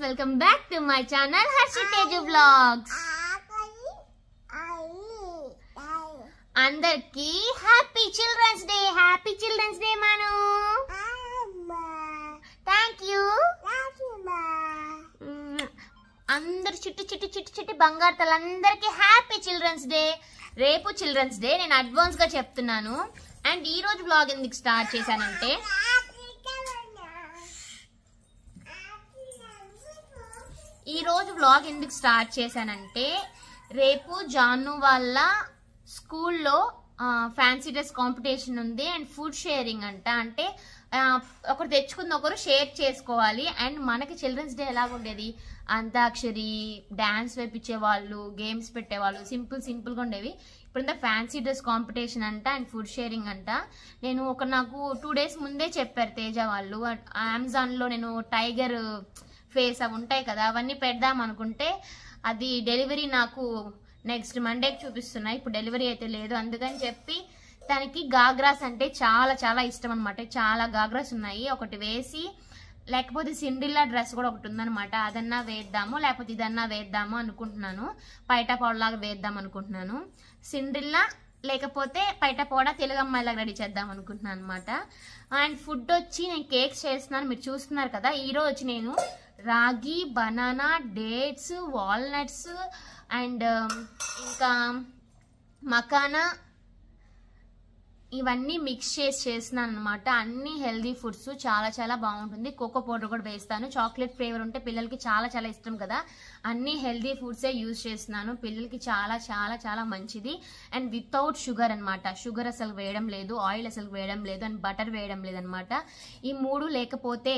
welcome back to my channel Harshi Teju Vlogs. అందరికి happy children's day Manu. Thank you. అందరు చిట్టి బంగారు తలందరికి హ్యాపీ చిల్డ్రన్స్ డే. రేపు చిల్డ్రన్స్ డే, నేను అడ్వాన్స్ గా చెప్తున్నాను. అండ్ ఈ రోజు వ్లాగ్ ఎందుకు స్టార్ట్ చేశానంటే, రేపు జాను వాళ్ళ స్కూల్లో ఫ్యాన్సీ డ్రెస్ కాంపిటీషన్ ఉంది అండ్ ఫుడ్ షేరింగ్ అంటే ఒకరు తెచ్చుకుంది ఒకరు షేర్ చేసుకోవాలి. అండ్ మనకి చిల్డ్రన్స్ డే ఎలాగుండేది, అంతాక్షరి, డాన్స్ వేపించేవాళ్ళు, గేమ్స్ పెట్టేవాళ్ళు, సింపుల్గా ఉండేవి. ఇప్పుడంతా ఫ్యాన్సీ డ్రెస్ కాంపిటీషన్ అంట అండ్ ఫుడ్ షేరింగ్ అంట. నాకు 2 days ముందే చెప్పారు తేజ వాళ్ళు. అమెజాన్లో నేను టైగర్ ఫేస్ అవి ఉంటాయి కదా, అవన్నీ పెడదాం అనుకుంటే అది డెలివరీ నాకు నెక్స్ట్ మండేకి చూపిస్తున్నాయి. ఇప్పుడు డెలివరీ అయితే లేదు, అందుకని చెప్పి దానికి గాగ్రాస్ అంటే చాలా చాలా ఇష్టం అనమాట. చాలా గాగ్రాస్ ఉన్నాయి. ఒకటి వేసి, లేకపోతే సిండ్రిల్లా డ్రెస్ కూడా ఒకటి ఉందనమాట, అదన్నా వేద్దాము, లేకపోతే ఇదన్నా వేద్దాము అనుకుంటున్నాను. పైటా పౌడలాగా వేద్దాం అనుకుంటున్నాను. సిండ్రిల్లా లేకపోతే పైటా పౌడ తెలుగు అమ్మాయిలాగా రెడీ చేద్దాం అనుకుంటున్నాను అనమాట. అండ్ ఫుడ్ వచ్చి నేను కేక్స్ చేస్తున్నాను, మీరు చూస్తున్నారు కదా. ఈరోజు నేను రాగి, బనానా, డేట్స్, వాల్నట్స్ అండ్ ఇంకా మకానా ఇవన్నీ మిక్స్ చేస్తున్నాను అనమాట. అన్ని హెల్దీ ఫుడ్స్, చాలా చాలా బాగుంటుంది. కోకో పౌడర్ కూడా వేస్తాను. చాక్లెట్ ఫ్లేవర్ ఉంటే పిల్లలకి చాలా చాలా ఇష్టం కదా. అన్ని హెల్దీ ఫుడ్సే యూజ్ చేస్తున్నాను, పిల్లలకి చాలా చాలా చాలా మంచిది. అండ్ వితౌట్ షుగర్ అనమాట. షుగర్ అసలు వేయడం లేదు, ఆయిల్ అసలు వేయడం లేదు, అండ్ బటర్ వేయడం లేదనమాట. ఈ 3 లేకపోతే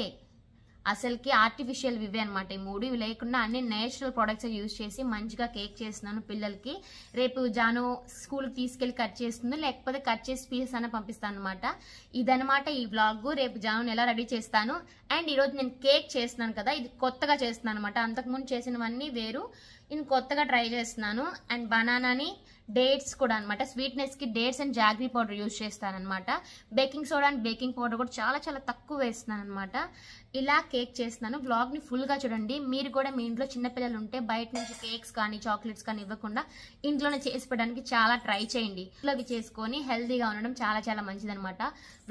అసలుకి ఆర్టిఫిషియల్ ఇవే అనమాట. ఈ 3 ఇవి లేకుండా అన్ని నేచురల్ ప్రొడక్ట్స్ యూజ్ చేసి మంచిగా కేక్ చేస్తున్నాను పిల్లలకి. రేపు జాను స్కూల్కి తీసుకెళ్లి కట్ చేస్తుంది, లేకపోతే కట్ చేసి పీసెస్ అన్న పంపిస్తాను అనమాట. ఇదనమాట ఈ వ్లాగ్. రేపు జాను ఎలా రెడీ చేస్తాను. అండ్ ఈరోజు నేను కేక్ చేస్తున్నాను కదా, ఇది కొత్తగా చేస్తున్నాను అనమాట. అంతకుముందు చేసినవన్నీ వేరు, నేను కొత్తగా ట్రై చేస్తున్నాను. అండ్ బనానాని, డేట్స్ కూడా అనమాట. స్వీట్నెస్ కి dates and jaggery powder use చేస్తాను అనమాట. Baking soda and baking powder కూడా చాలా చాలా తక్కువ వేస్తున్నాను అనమాట. ఇలా కేక్ చేస్తున్నాను. వ్లాగ్ ని ఫుల్ గా చూడండి. మీరు కూడా మీ ఇంట్లో చిన్నపిల్లలు ఉంటే బయట నుంచి కేక్స్ కానీ చాక్లెట్స్ కానీ ఇవ్వకుండా ఇంట్లోనే చేసి పెట్టడానికి చాలా ట్రై చేయండి. ఇంట్లో చేసుకొని హెల్దీగా ఉండడం చాలా చాలా మంచిది అనమాట.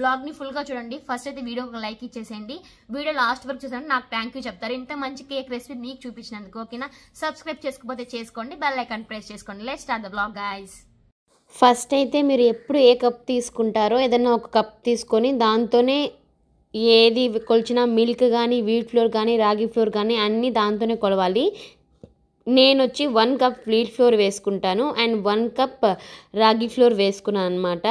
వ్లాగ్ ని ఫుల్ గా చూడండి. ఫస్ట్ అయితే వీడియో ఒక లైక్ ఇచ్చేసేయండి. వీడియో లాస్ట్ వరకు చూసాను, నాకు థ్యాంక్ యూ చెప్తారు. ఇంత మంచి కేక్ రెసిపీ మీకు చూపించినందుకు. ఓకేనా? సబ్స్క్రైబ్ చేసుకోకపోతే చేసుకోండి, బెల్ ఐకాన్ ప్రెస్ చేసుకోండి. Let's start the vlog guys. First అయితే మీరు ఎప్పుడు ఏ కప్ తీసుకుంటారో ఏదైనా ఒక కప్ తీసుకొని దాంతోనే ఏది కొలిచినా మిల్క్ కానీ, వీట్ ఫ్లోర్ కానీ, రాగి ఫ్లోర్ కానీ అన్నీ దాంతోనే కొలవాలి. నేను వచ్చి 1 కప్ వీట్ ఫ్లోర్ వేసుకుంటాను అండ్ 1 కప్ రాగి ఫ్లోర్ వేసుకున్నాను అనమాట.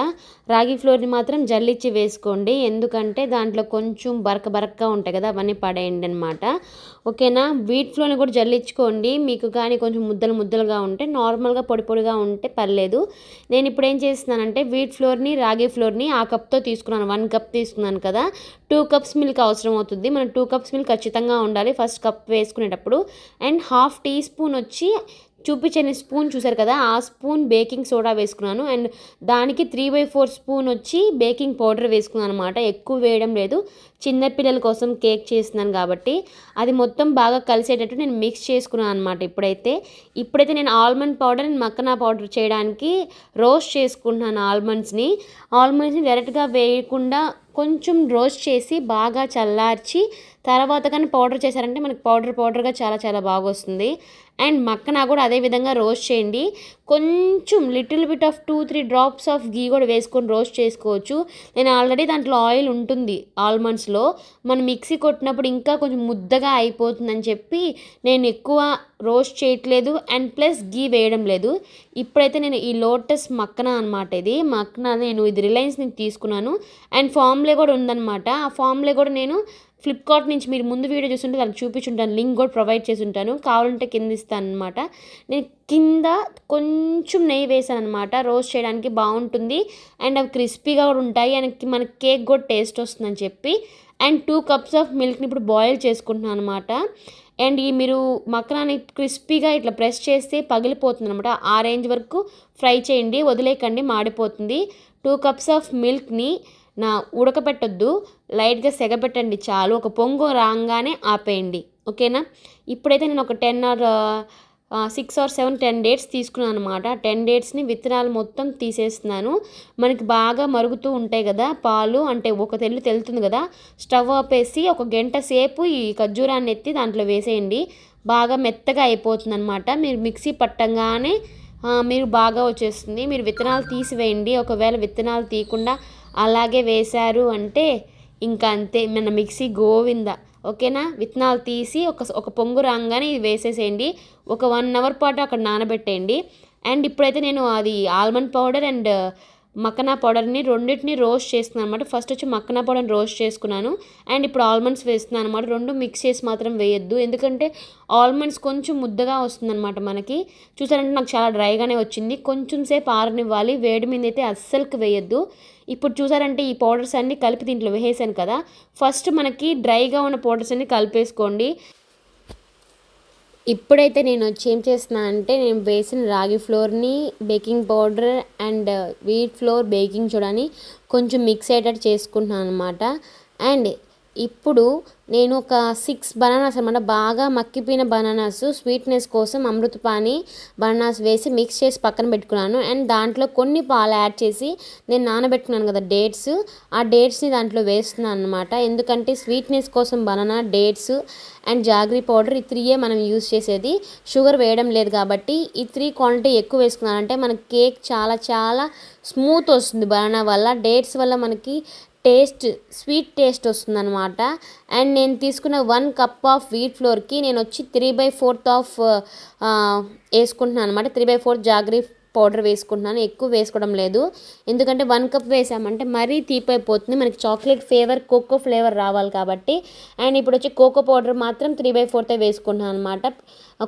రాగి ఫ్లోర్ని మాత్రం జల్లిచ్చి వేసుకోండి, ఎందుకంటే దాంట్లో కొంచెం బరకగా ఉంటాయి కదా, అవన్నీ పడేయండి అనమాట. ఓకేనా? వీట్ ఫ్లోర్ని కూడా జల్లించుకోండి. మీకు కానీ కొంచెం ముద్దలుగా ఉంటే, నార్మల్గా పొడిగా ఉంటే పర్లేదు. నేను ఇప్పుడు ఏం చేస్తున్నానంటే వీట్ ఫ్లోర్ని, రాగి ఫ్లోర్ని ఆ కప్తో తీసుకున్నాను. 1 కప్ తీసుకున్నాను కదా, 2 cups మిల్క్ అవసరం అవుతుంది. మనం 2 cups మిల్క్ ఖచ్చితంగా ఉండాలి ఫస్ట్ కప్ వేసుకునేటప్పుడు. అండ్ 1/2 teaspoon వచ్చి చూపించని స్పూన్ చూసారు కదా, ఆ స్పూన్ బేకింగ్ సోడా వేసుకున్నాను. అండ్ దానికి 3/4 స్పూన్ వచ్చి బేకింగ్ పౌడర్ వేసుకున్నాను అనమాట. ఎక్కువ వేయడం లేదు, చిన్నపిల్లల కోసం కేక్ చేస్తున్నాను కాబట్టి. అది మొత్తం బాగా కలిసేటట్టు నేను మిక్స్ చేసుకున్నాను అనమాట. ఇప్పుడైతే నేను almond powder and makhana powder చేయడానికి రోస్ట్ చేసుకుంటున్నాను. ఆల్మండ్స్ని డైరెక్ట్గా వేయకుండా కొంచెం రోస్ట్ చేసి బాగా చల్లార్చి తర్వాత కానీ పౌడర్ చేశారంటే మనకి పౌడర్గా చాలా చాలా బాగా వస్తుంది. అండ్ మక్కనా కూడా అదే విధంగా రోస్ట్ చేయండి. కొంచెం little bit of 2-3 drops of ghee కూడా వేసుకొని రోస్ట్ చేసుకోవచ్చు. నేను ఆల్రెడీ దాంట్లో ఆయిల్ ఉంటుంది ఆల్మండ్స్లో, మనం మిక్సీ కొట్టినప్పుడు ఇంకా కొంచెం ముద్దగా అయిపోతుందని చెప్పి నేను ఎక్కువ రోస్ట్ చేయట్లేదు అండ్ ప్లస్ గీ వేయడం లేదు. ఇప్పుడైతే నేను ఈ లోటస్ మక్కనా అనమాట. ఇది మక్కనా నేను ఇది రిలయన్స్ నుంచి తీసుకున్నాను. అండ్ ఫామ్లే కూడా ఉందన్నమాట. ఆ ఫామ్లే కూడా నేను ఫ్లిప్కార్ట్ నుంచి, మీరు ముందు వీడియో చూస్తుంటే దానికి చూపించుంటాను, లింక్ కూడా ప్రొవైడ్ చేసి ఉంటాను, కావాలంటే కింద ఇస్తాను అనమాట. నేను కింద కొంచెం నెయ్యి వేసాను అనమాట, రోస్ట్ చేయడానికి బాగుంటుంది అండ్ అవి క్రిస్పీగా కూడా ఉంటాయి అండ్ మనకి కేక్ కూడా టేస్ట్ వస్తుందని చెప్పి. అండ్ 2 cups ఆఫ్ మిల్క్ని ఇప్పుడు బాయిల్ చేసుకుంటున్నాను అనమాట. అండ్ ఈ మీరు మక్కనాని క్రిస్పీగా ఇట్లా ప్రెస్ చేస్తే పగిలిపోతుంది అనమాట. ఆ రేంజ్ వరకు ఫ్రై చేయండి, వదిలేకండి, మాడిపోతుంది. 2 cups ఆఫ్ మిల్క్ని ఉడకపెట్టొద్దు, లైట్గా సెగపెట్టండి చాలు. ఒక పొంగు రాగానే ఆపేయండి, ఓకేనా. ఇప్పుడైతే నేను ఒక 6 or 7 10 డేట్స్ తీసుకున్నాను అనమాట. 10 డేట్స్ని విత్తనాలు మొత్తం తీసేస్తున్నాను. మనకి బాగా మరుగుతూ ఉంటాయి కదా పాలు, అంటే ఒక తెలుతుంది కదా, స్టవ్ ఆపేసి ఒక గంట సేపు ఈ ఖర్జూరాన్ని ఎత్తి దాంట్లో వేసేయండి. బాగా మెత్తగా అయిపోతుంది అనమాట. మీరు మిక్సీ పట్టంగానే మీరు బాగా వచ్చేస్తుంది. మీరు విత్తనాలు తీసివేయండి. ఒకవేళ విత్తనాలు తీయకుండా అలాగే వేశారు అంటే ఇంకా అంతే, మన మిక్సీ గోవింద, ఓకేనా. విత్తనాలు తీసి ఒక పొంగు రాగానే ఇది వేసేసేయండి. ఒక 1 hour పాటు అక్కడ నానబెట్టేయండి. అండ్ ఇప్పుడైతే నేను అది ఆల్మండ్ పౌడర్ అండ్ మక్కనా పౌడర్ని రెండింటిని రోస్ట్ చేస్తున్నాను అనమాట. ఫస్ట్ వచ్చి మక్కనా పౌడర్ని రోస్ట్ చేసుకున్నాను, అండ్ ఇప్పుడు ఆల్మండ్స్ వేస్తున్నాను అనమాట. రెండు మిక్స్ చేసి మాత్రం వేయొద్దు, ఎందుకంటే ఆల్మండ్స్ కొంచెం ముద్దగా వస్తుందన్నమాట మనకి. చూసారంటే నాకు చాలా డ్రైగానే వచ్చింది. కొంచెం సేపు ఆరనివ్వాలి, వేడి మీద అయితే అస్సలుకి వేయొద్దు. ఇప్పుడు చూసారంటే ఈ పౌడర్స్ అన్నీ కలిపి దీంట్లో వేసేసాను కదా. ఫస్ట్ మనకి డ్రైగా ఉన్న పౌడర్స్ అన్నీ కలిపేసుకోండి. ఇప్పుడైతే నేను వచ్చి ఏం చేస్తున్నాను అంటే, నేను వేసిన రాగి ఫ్లోర్ని, baking powder and wheat flour, baking సోడాని కొంచెం మిక్స్ అయ్యేటట్టు చేసుకుంటున్నాను అనమాట. అండ్ ఇప్పుడు నేను ఒక 6 బనానాస్ అనమాట, బాగా మక్కిపోయిన బనానాస్, స్వీట్నెస్ కోసం అమృతపాణి బనానాస్ వేసి మిక్స్ చేసి పక్కన పెట్టుకున్నాను. అండ్ దాంట్లో కొన్ని పాలు యాడ్ చేసి నేను నానబెట్టుకున్నాను కదా డేట్స్, ఆ డేట్స్ని దాంట్లో వేస్తున్నాను అనమాట. ఎందుకంటే స్వీట్నెస్ కోసం banana, dates and jaggery powder, ఈ 3 మనం యూజ్ చేసేది. షుగర్ వేయడం లేదు కాబట్టి ఈ 3 క్వాంటిటీ ఎక్కువ వేసుకున్నాను అంటే మన కేక్ చాలా చాలా స్మూత్ వస్తుంది. బనానా వల్ల, డేట్స్ వల్ల మనకి స్వీట్ టేస్ట్ వస్తుంది అనమాట. అండ్ నేను తీసుకున్న 1 cup ఆఫ్ వీట్ ఫ్లోర్కి నేను వచ్చి 3/4 వేసుకుంటున్నాను అనమాట. 3/4 జాగ్రీ పౌడర్ వేసుకుంటున్నాను, ఎక్కువ వేసుకోవడం లేదు. ఎందుకంటే 1 cup వేసామంటే మరీ తీపైపోతుంది, మనకి చాక్లెట్ ఫ్లేవర్, కోకో ఫ్లేవర్ రావాలి కాబట్టి. అండ్ ఇప్పుడు వచ్చి కోకో పౌడర్ మాత్రం 3/4 వేసుకుంటున్నాను అనమాట.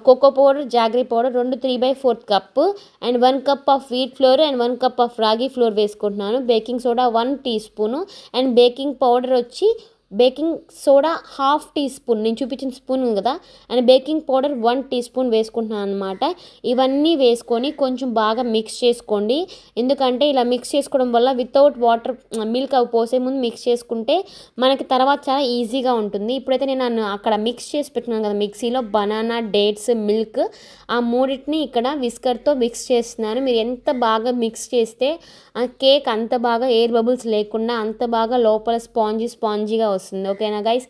కోకో పౌడర్, జాగ్రీ పౌడర్ రెండు 3/4 cup, and 1 cup of wheat flour and 1 cup of రాగి ఫ్లోర్ వేసుకుంటున్నాను. Baking soda 1 teaspoon and baking powder వచ్చి బేకింగ్ సోడా 1/2 teaspoon, నేను చూపించిన స్పూన్ కదా, అండ్ బేకింగ్ పౌడర్ 1 teaspoon వేసుకుంటున్నాను అనమాట. ఇవన్నీ వేసుకొని కొంచెం బాగా మిక్స్ చేసుకోండి. ఎందుకంటే ఇలా మిక్స్ చేసుకోవడం వల్ల వితౌట్ వాటర్, మిల్క్ అవి పోసే ముందు మిక్స్ చేసుకుంటే మనకి తర్వాత చాలా ఈజీగా ఉంటుంది. ఇప్పుడైతే నేను అక్కడ మిక్స్ చేసి పెట్టుకున్నాను కదా మిక్సీలో, బనానా, డేట్స్, మిల్క్, ఆ మూడింటిని ఇక్కడ విస్కర్తో మిక్స్ చేస్తున్నాను. మీరు ఎంత బాగా మిక్స్ చేస్తే ఆ కేక్ అంత బాగా ఎయిర్ బబుల్స్ లేకుండా అంత బాగా లోపల స్పాంజీగా వస్తుంది, ఓకేనా గైస్.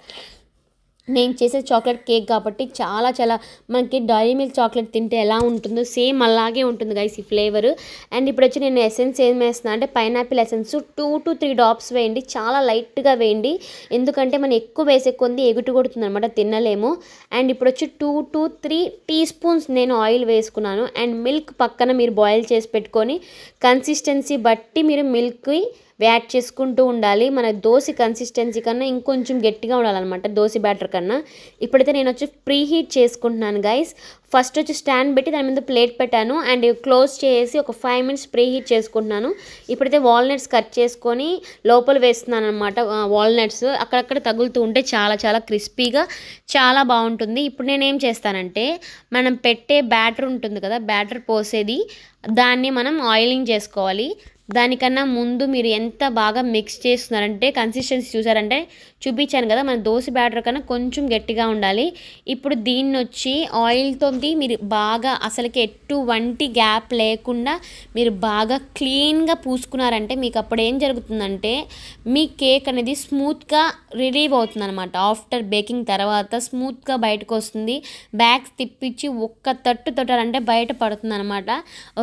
నేను చేసే చాక్లెట్ కేక్ కాబట్టి చాలా చాలా మనకి డైరీ మిల్క్ చాక్లెట్ తింటే ఎలా ఉంటుందో సేమ్ అలాగే ఉంటుంది గైస్ ఈ ఫ్లేవర్. అండ్ ఇప్పుడు వచ్చి నేను ఎసెన్స్ ఏం వేస్తున్నా అంటే పైనాపిల్ ఎసెన్స్ 2 to 3 drops వేయండి, చాలా లైట్గా వేయండి. ఎందుకంటే మనం ఎక్కువ వేసే కొద్ది ఎగుటు కొడుతుంది అనమాట, తినలేము. అండ్ ఇప్పుడు వచ్చి 2 to 3 teaspoons నేను ఆయిల్ వేసుకున్నాను. అండ్ మిల్క్ పక్కన మీరు బాయిల్ చేసి పెట్టుకొని కన్సిస్టెన్సీ బట్టి మీరు మిల్క్ యాడ్ చేసుకుంటూ ఉండాలి. మన దోశ కన్సిస్టెన్సీ కన్నా ఇంకొంచెం గట్టిగా ఉండాలన్నమాట, దోశ బ్యాటర్ కన్నా. ఇప్పుడైతే నేను వచ్చి ప్రీ హీట్ చేసుకుంటున్నాను గైస్. ఫస్ట్ వచ్చి స్టాండ్ పెట్టి దాని మీద ప్లేట్ పెట్టాను అండ్ క్లోజ్ చేసి ఒక 5 minutes ప్రీ హీట్ చేసుకుంటున్నాను. ఇప్పుడైతే వాల్నట్స్ కట్ చేసుకొని లోపల వేస్తున్నాను అనమాట. వాల్నట్స్ అక్కడక్కడ తగులుతూ ఉంటే చాలా చాలా క్రిస్పీగా చాలా బాగుంటుంది. ఇప్పుడు నేను ఏం చేస్తానంటే, మనం పెట్టే బ్యాటర్ ఉంటుంది కదా, బ్యాటర్ పోసేది, దాన్ని మనం ఆయిలింగ్ చేసుకోవాలి. దానికన్నా ముందు మీరు ఎంత బాగా మిక్స్ చేస్తున్నారంటే, కన్సిస్టెన్సీ చూసారంటే చూపించాను కదా, మన దోశ బ్యాటర్ కన్నా కొంచెం గట్టిగా ఉండాలి. ఇప్పుడు దీన్ని వచ్చి ఆయిల్తో మీరు బాగా అసలుకి ఎటువంటి గ్యాప్ లేకుండా మీరు బాగా క్లీన్గా పూసుకున్నారంటే మీకు అప్పుడు ఏం జరుగుతుందంటే మీ కేక్ అనేది స్మూత్గా రిలీవ్ అవుతుంది అనమాట. ఆఫ్టర్ బేకింగ్ తర్వాత స్మూత్గా బయటకు వస్తుంది. బ్యాగ్స్ తిప్పించి ఒక్క తట్టు తొట్టారంటే బయట పడుతుంది అనమాట,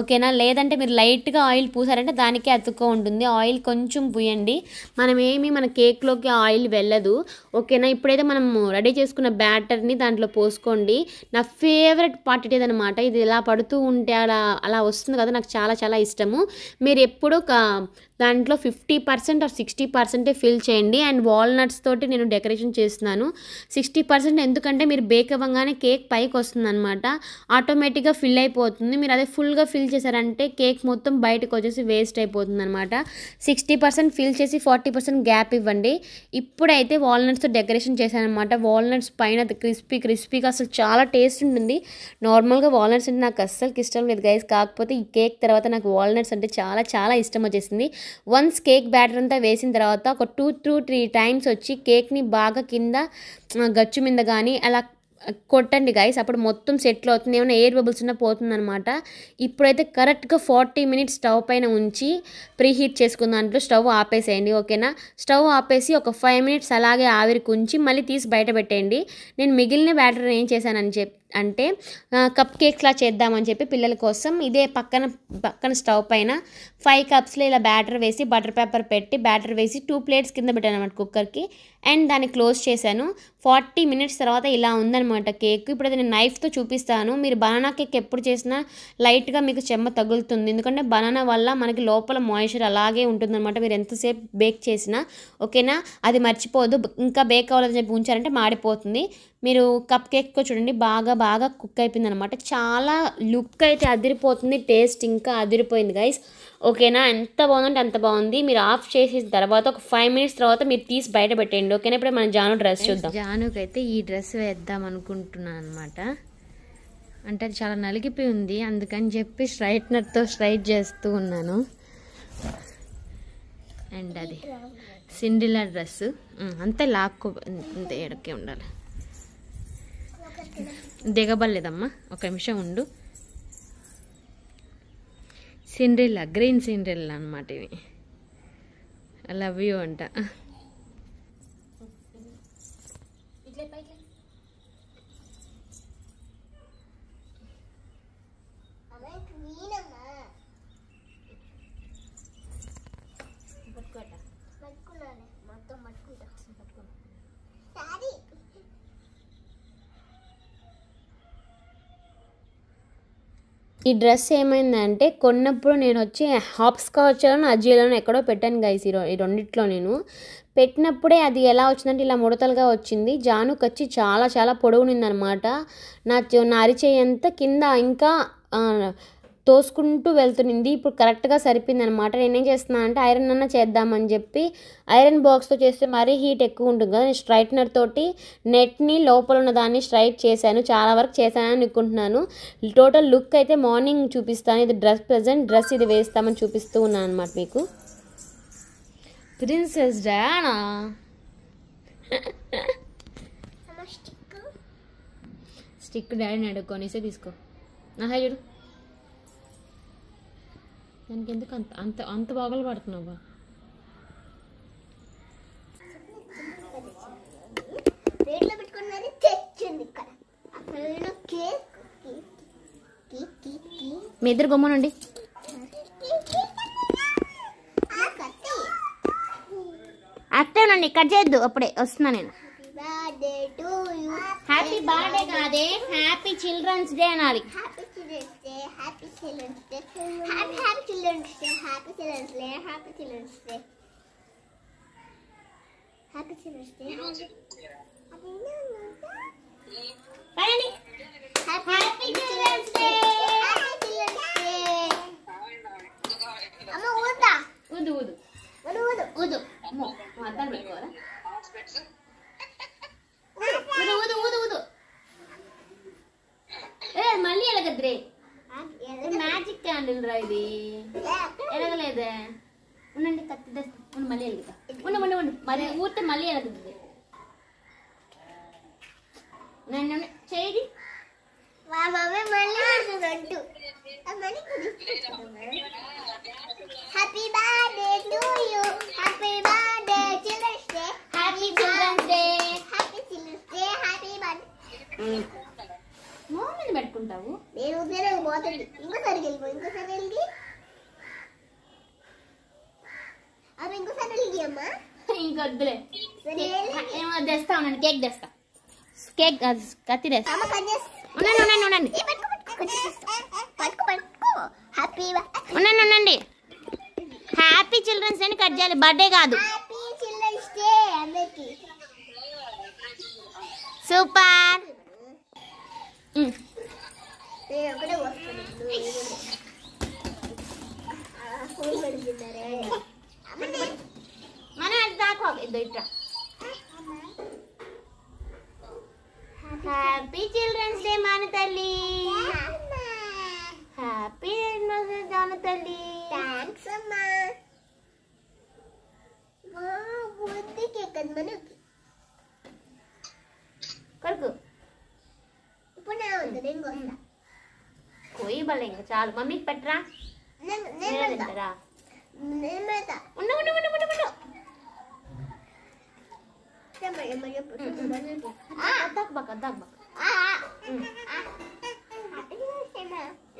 ఓకేనా. లేదంటే మీరు లైట్గా ఆయిల్ పూసారంటే దానికే అతుక్కో ఉంటుంది. ఆయిల్ కొంచెం పూయండి, మన కేక్లోకి ఆయిల్ వెళ్ళదు, ఓకేనా. ఇప్పుడైతే మనం రెడీ చేసుకున్న బ్యాటర్ని దాంట్లో పోసుకోండి. నా ఫేవరెట్ పార్ట్ ఇదేదనమాట, ఇది ఇలా పడుతూ ఉంటే అలా వస్తుంది కదా, నాకు చాలా చాలా ఇష్టము. మీరు ఎప్పుడు దాంట్లో 50% or 60% ఫిల్ చేయండి. అండ్ వాల్నట్స్ తోటి నేను డెకరేషన్ చేస్తున్నాను. 60% ఎందుకంటే మీరు బేక్ అవ్వగానే కేక్ పైకి వస్తుంది అనమాట, ఆటోమేటిక్గా ఫిల్ అయిపోతుంది. మీరు అదే ఫుల్గా ఫిల్ చేశారంటే కేక్ మొత్తం బయటకు వచ్చేసి వేస్ట్ అయిపోతుంది అనమాట. 60% ఫిల్ చేసి 40% గ్యాప్ ఇవ్వండి. ఇప్పుడైతే అయితే వాల్నట్స్తో డెకరేషన్ చేశాను అనమాట. వాల్నట్స్ పైన క్రిస్పీగా అసలు చాలా టేస్ట్ ఉంటుంది. నార్మల్గా వాల్నట్స్ అంటే నాకు అస్సలు ఇష్టం లేదు గైస్. కాకపోతే ఈ కేక్ తర్వాత నాకు వాల్నట్స్ అంటే చాలా చాలా ఇష్టం వచ్చేసింది. వన్స్ కేక్ బ్యాటర్ అంతా వేసిన తర్వాత ఒక 2 to 3 టైమ్స్ వచ్చి కేక్ని బాగా కింద గచ్చు మీద కానీ అలా కొట్టండి గైస్. అప్పుడు మొత్తం సెటిల్ అవుతుంది. ఏమైనా ఎయిర్ బబుల్స్ ఉన్నా పోతుందనమాట. ఇప్పుడైతే కరెక్ట్గా 40 మినిట్స్ స్టవ్ పైన ఉంచి ప్రీహీట్ చేసుకున్న దాంట్లో స్టవ్ ఆపేసేయండి. ఓకేనా? స్టవ్ ఆపేసి ఒక 5 మినిట్స్ అలాగే ఆవిరికి ఉంచి మళ్ళీ తీసి బయట పెట్టేయండి. నేను మిగిలిన బ్యాటర్ ఏం చేశానని అంటే కప్ కేక్స్లా చేద్దామని చెప్పి పిల్లల కోసం ఇదే పక్కన స్టవ్ పైన 5 కప్స్లో ఇలా బ్యాటర్ వేసి బటర్ పేపర్ పెట్టి బ్యాటర్ వేసి 2 ప్లేట్స్ కింద పెట్టాను అనమాట కుక్కర్కి. అండ్ దాన్ని క్లోజ్ చేశాను. 40 మినిట్స్ తర్వాత ఇలా ఉందనమాట కేక్. ఇప్పుడు నేను నైఫ్తో చూపిస్తాను. మీరు బనానా కేక్ ఎప్పుడు చేసినా లైట్గా మీకు చెమ్మ తగులుతుంది. ఎందుకంటే బనానా వల్ల మనకి లోపల మాయిశ్చర్ అలాగే ఉంటుందన్నమాట మీరు ఎంతసేపు బేక్ చేసినా. ఓకేనా? అది మర్చిపోదు. ఇంకా బేక్ అవ్వాలని చెప్పి ఉంచారంటే మాడిపోతుంది. మీరు కప్ కేక్ చూడండి బాగా కుక్ అయిపోయింది అనమాట. చాలా లుక్ అయితే అదిరిపోతుంది. టేస్ట్ ఇంకా అదిరిపోయింది గైస్. ఓకేనా? ఎంత బాగుందంటే అంత బాగుంది. మీరు ఆఫ్ చేసిన తర్వాత ఒక 5 మినిట్స్ తర్వాత మీరు తీసి బయట పెట్టండి. ఓకేనా? ఇప్పుడు మన జాను డ్రెస్ చూద్దాం. జానుకి అయితే ఈ డ్రెస్ వేద్దాం అనుకుంటున్నాను అనమాట. అంటే అది చాలా నలిగిపోయి ఉంది. అందుకని చెప్పి స్ట్రైట్నర్తో స్ట్రైట్ చేస్తూ ఉన్నాను. అండ్ అది సిండ్రిల్లా డ్రెస్ అంతే అంతే ఎడకే ఉండాలి. దిగబడలేదమ్మా, ఒక నిమిషం ఉండు. సిండ్రిల్లా, గ్రీన్ సిండ్రిల్లా అనమాట ఇవి. ఐ లవ్ యూ అంట. ఈ డ్రెస్ ఏమైందంటే కొన్నప్పుడు నేను వచ్చి హాప్స్కాచ్లోను అజియోలోను ఎక్కడో పెట్టాను గైస్. ఈ రెండిట్లో నేను పెట్టినప్పుడే అది ఎలా వచ్చిందంటే ఇలా ముడతలుగా వచ్చింది. జానుకి వచ్చి చాలా చాలా పొడవునిందనమాట. నా అరిచేయి అంతా కింద ఇంకా తోసుకుంటూ వెళ్తుంది. ఇప్పుడు కరెక్ట్గా సరిపోయింది అనమాట. నేనేం చేస్తున్నాను అంటే ఐరన్ అన్న చేద్దామని చెప్పి ఐరన్ బాక్స్తో చేస్తే మరీ హీట్ ఎక్కువ ఉంటుంది కదా. నేను స్ట్రైట్నర్ తోటి నెట్ని లోపల ఉన్న దాన్ని స్ట్రైట్ చేశాను. చాలా వరకు చేశానని అనుకుంటున్నాను. టోటల్ లుక్ అయితే మార్నింగ్ చూపిస్తాను. ఇది ప్రజెంట్ డ్రెస్ ఇది వేస్తామని చూపిస్తూ ఉన్నాను అనమాట మీకు. ప్రిన్సెస్ డయానా స్టిక్ డాడీని అడుక్కొనేసే తీసుకో. నా చూడు దానికి ఎందుకు అంత బాగలు పడుతున్నావా? మీ ఇద్దరు గమ్మునండి. యాక్టివ్నండి, కట్ చేయొద్దు. అప్పుడే వస్తున్నా నేను. హ్యాపీ బర్త్డే కాదే, హ్యాపీ చిల్డ్రన్స్ డే అనాలి. Happy Children's Day. Happy Children's Day. Happy Children's Day. Happy Children's Day. Happy Children's Day. పదండి. Happy Children's Day. Happy Children's Day. అమ్మ ఊదా. ఊదు ఊదు ఊదు ఊదు. ఊదు. అద్దాలు పెట్టుకోవాలా? ఊదు ఊదు ఊదు ఊదు. మళ్ళీ ఎలాగద్రే? మ్యాజిక్ క్యాండిల్ రా ఇది. ఎలగలేదే. ఉండండి, కత్తి తెస్తా. మళ్ళీ ఎలుగుతా. ఉండు మరి ఊరితే మళ్ళీ ఎలగద్ది. నన్ను చేయి. మా మమ్మీ మళ్ళీ అంటూ happy birthday to you. Happy birthday children's day. Happy children's day. Happy children's day. Happy birthday. మోమని పెట్టుకుంటావు. నేను ఉద్యోగం పోతుంది. ఇంకోసారి వెళ్ళిపో. ఇంకోసారి వెళ్ళి అవి ఇంకోసారి వెళ్ళి అమ్మా. ఇంకొద్దులే. ఏమో తెస్తా ఉండండి. కేక్ తెస్తా. కేక్ కత్తి తెస్తా. ఉండండి. ఉండండి. హ్యాపీ చిల్డ్రన్స్ డే కట్ చేయాలి, బర్త్డే కాదు. హ్యాపీ చిల్డ్రన్స్ డే అందరికి. సూపర్. నేను ఒకటే వస్తాను. మన దాకా ఇట్లా హ్యాపీ చిల్డ్రన్స్ డే మన తల్లి. హ్యాపీ జాన తల్లి. థ్యాంక్స్ అమ్మా. బుద్ధి కేక్ అది మనకి. కొరకు ఇప్పుడు నా వద్దు, నేను కొన్నా. కోయి బల్ల ఇంకా చాలు. మమ్మీకి పెట్టరా. నేను తింటారా? పెడతా. ఉండు ఉండు ఉండు ఉండు ఉండు.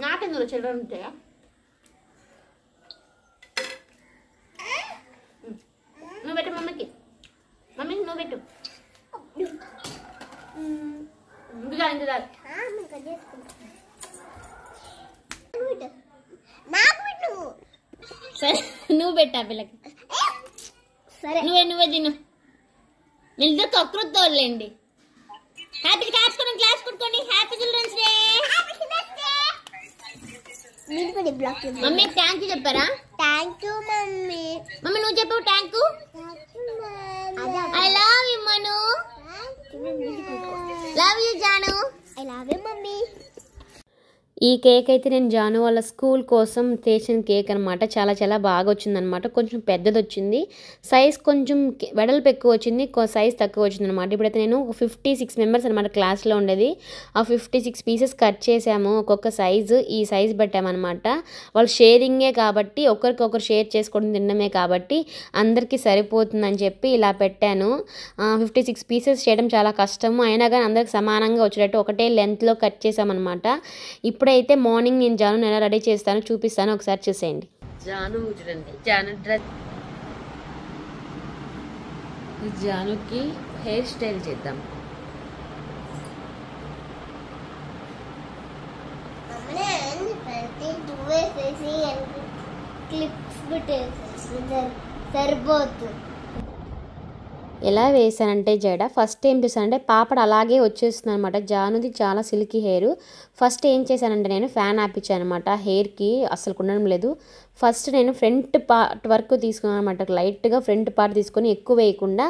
నాకెందుకు చిల్డ్రన్ ఉంటాయా? నువ్వు పెట్టు మమ్మీకి. మమ్మీకి నువ్వు పెట్టు. ఇందుగా ఇందుగా సరే నువ్వు పెట్టా పిల్లకి. సరే నువ్వే తిను. వీళ్ళిద్దరు కకృతోళ్ళండి. హ్యాపీ క్లాప్స్ కొట్టుకోండి. Happy children's day. Mummy thank you చెప్పారా? Thank you mummy. మమ్మీ నువ్వు చెప్పు thank you. I love you Manu. Love you Janu. I love you mummy. ఈ కేక్ అయితే నేను జాను వాళ్ళ స్కూల్ కోసం చేసిన కేక్ అనమాట. చాలా చాలా బాగా వచ్చిందనమాట. కొంచెం పెద్దది వచ్చింది, సైజ్ కొంచెం వెడల్పు ఎక్కువ వచ్చింది, సైజ్ తక్కువ వచ్చింది అనమాట. ఇప్పుడైతే నేను 56 మెంబర్స్ అనమాట క్లాస్లో ఉండేది. ఆ 56 పీసెస్ కట్ చేసాము. ఒక్కొక్క సైజు ఈ సైజ్ పెట్టామన్నమాట. వాళ్ళు షేరింగే కాబట్టి ఒకరికొకరు షేర్ చేసుకోవడం తినడమే కాబట్టి అందరికీ సరిపోతుందని చెప్పి ఇలా పెట్టాను. 56 పీసెస్ చేయడం చాలా కష్టము, అయినా కానీ అందరికి సమానంగా వచ్చేటట్టు ఒకటే లెంత్లో కట్ చేసామన్నమాట. ఇప్పుడైతే మార్నింగ్ నేను జాను ఎలా రెడీ చేస్తాను చూపిస్తాను, ఒకసారి చూసేయండి. జాను చూడండి, జాను డ్రెస్. జానుకి హెయిర్ స్టైల్ చేద్దాం. క్లిప్స్ పెట్టేసి సరిపోతుంది. ఎలా వేసానంటే జడ ఫస్ట్ ఏం చేశానంటే పాపడ అలాగే వచ్చేస్తుంది అనమాట. జానుది చాలా సిల్కీ హెయిర్. ఫస్ట్ ఏం చేశానంటే నేను ఫ్యాన్ ఆపించాను అనమాట. హెయిర్కి అసలు ఉండడం లేదు. ఫస్ట్ నేను ఫ్రంట్ పార్ట్ వరకు తీసుకున్నాను అనమాట. లైట్గా ఫ్రంట్ పార్ట్ తీసుకొని ఎక్కువ వేయకుండా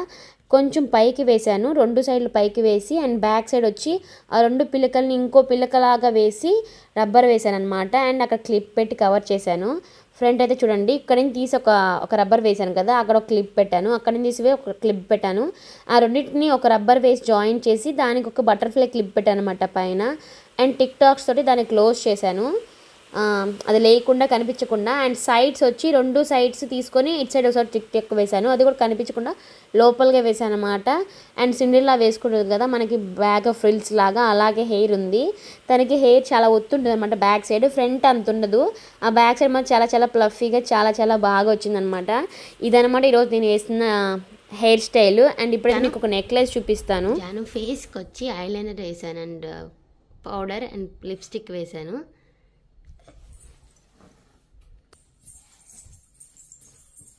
కొంచెం పైకి వేసాను. 2 సైడ్లు పైకి వేసి అండ్ బ్యాక్ సైడ్ వచ్చి ఆ 2 పిల్లకల్ని ఇంకో పిల్లకలాగా వేసి రబ్బర్ వేసాను అనమాట. అండ్ అక్కడ క్లిప్ పెట్టి కవర్ చేశాను. ఫ్రంట్ అయితే చూడండి, ఇక్కడ నుంచి తీసి ఒక రబ్బర్ వేసాను కదా, అక్కడ ఒక క్లిప్ పెట్టాను. అక్కడ నుంచి తీసి ఒక క్లిప్ పెట్టాను. ఆ రెండింటిని ఒక రబ్బర్ వేసి జాయిన్ చేసి దానికి ఒక బటర్ఫ్లై క్లిప్ పెట్టాను అనమాట పైన. అండ్ టిక్ టాక్స్ తోటి దాన్ని క్లోజ్ చేశాను, అది లేకుండా కనిపించకుండా. అండ్ సైడ్స్ వచ్చి 2 సైడ్స్ తీసుకొని ఇటు సైడ్ ఒకసారి టిక్ టిక్ వేసాను, అది కూడా కనిపించకుండా లోపలగా వేసాను అనమాట. అండ్ సిండ్రెల్లా వేసుకుంటుంది కదా మనకి బ్యాక్ ఫ్రిల్స్ లాగా, అలాగే హెయిర్ ఉంది. తనకి హెయిర్ చాలా ఒత్తుంటుంది అనమాట బ్యాక్ సైడ్, ఫ్రంట్ అంత ఉండదు. ఆ బ్యాక్ సైడ్ మాత్రం చాలా చాలా ప్లఫీగా చాలా చాలా బాగా వచ్చిందనమాట. ఇదనమాట ఈరోజు నేను వేసిన హెయిర్ స్టైల్. అండ్ ఇప్పుడు మీకు ఒక నెక్లెస్ చూపిస్తాను. నేను ఫేస్కి వచ్చి ఐలైనర్ వేసాను అండ్ పౌడర్ అండ్ లిప్స్టిక్ వేసాను.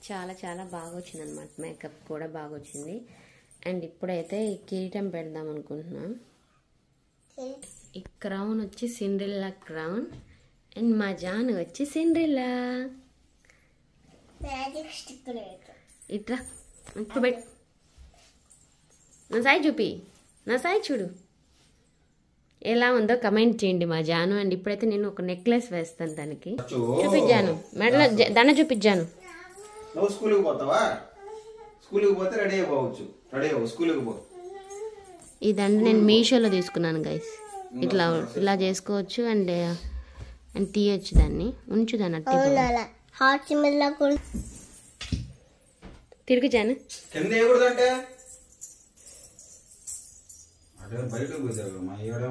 చాలా చాలా బాగా వచ్చింది అనమాట. మేకప్ కూడా బాగా వచ్చింది. అండ్ ఇప్పుడైతే ఈ కిరీటం పెడదాం అనుకుంటున్నాం. ఈ క్రౌన్ వచ్చి సిండ్రెల్లా క్రౌన్ అండ్ మా జాను వచ్చి సిండ్రెల్లా. ఇట్లా ఇప్పుడు పెట్, నా సాయి చూపి, నా సాయి చూడు ఎలా ఉందో కమెంట్ చేయండి మా జాను. అండ్ ఇప్పుడైతే నేను ఒక నెక్లెస్ వేస్తాను దానికి. చూపించాను మెడలో దండ చూపించాను. నువ్వు స్కూల్కి పోతావా? స్కూల్కి పోతే రెడీ అయిపోవచ్చు. రెడీ అవ్వు, స్కూల్కి పో. ఈ దండ నేను మీషోలో తీసుకున్నాను గైస్. ఇట్లా ఇలా చేసుకోవచ్చు అండ్ తీయొచ్చు దాన్ని, ఉంచు దాన్ని తిరిగిచాను. కింద వేయకూడదంటే బయటకు పోతారు మా ఏడ.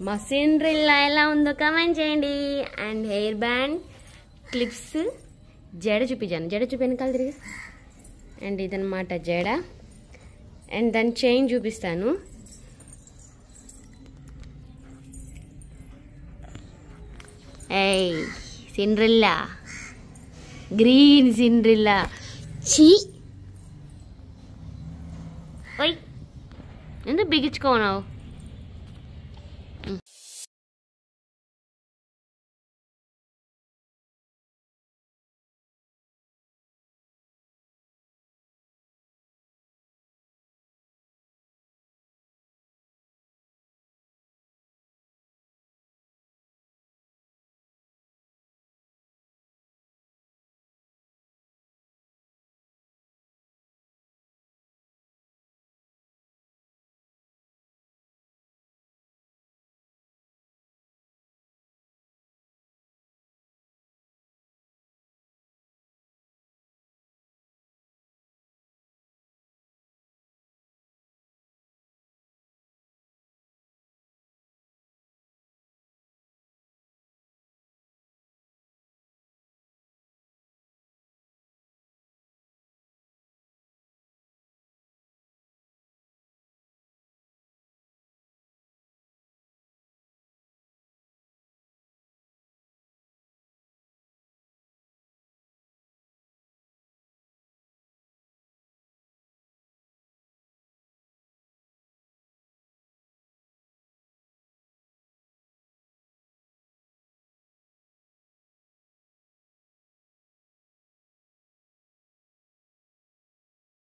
మా సిండ్రెల్లా ఎలా ఉందో కమెంట్ చేయండి. అండ్ హెయిర్ బ్యాండ్, క్లిప్స్, జడ చూపించాను. జడ వెనకాల తిరిగి. అండ్ ఇదనమాట జడ. అండ్ దాని చైన్ చూపిస్తాను. ఏయ్ సిండ్రెల్లా, గ్రీన్ సిండ్రెల్లా. చీ ఓయ్ ఎందుకు బిగించుకోనావు?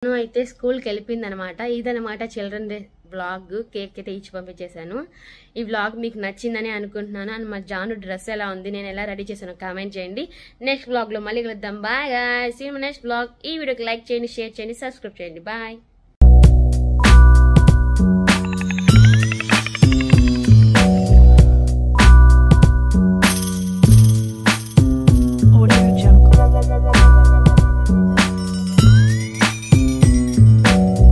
అయితే స్కూల్కి వెళ్ళిపోయింది అనమాట. ఇదనమాట చిల్డ్రన్ డే వ్లాగ్. కేక్ అయితే ఇచ్చి పంపించేశాను. ఈ వ్లాగ్ మీకు నచ్చిందని అనుకుంటున్నాను. అండ్ మా జాను డ్రెస్ ఎలా ఉంది, నేను ఎలా రెడీ చేశాను కామెంట్ చేయండి. నెక్స్ట్ వ్లాగ్లో మళ్ళీ కలుద్దాం. Bye guys, see you next vlog. ఈ వీడియోకి లైక్ చేయండి, షేర్ చేయండి, సబ్స్క్రైబ్ చేయండి. బాయ్.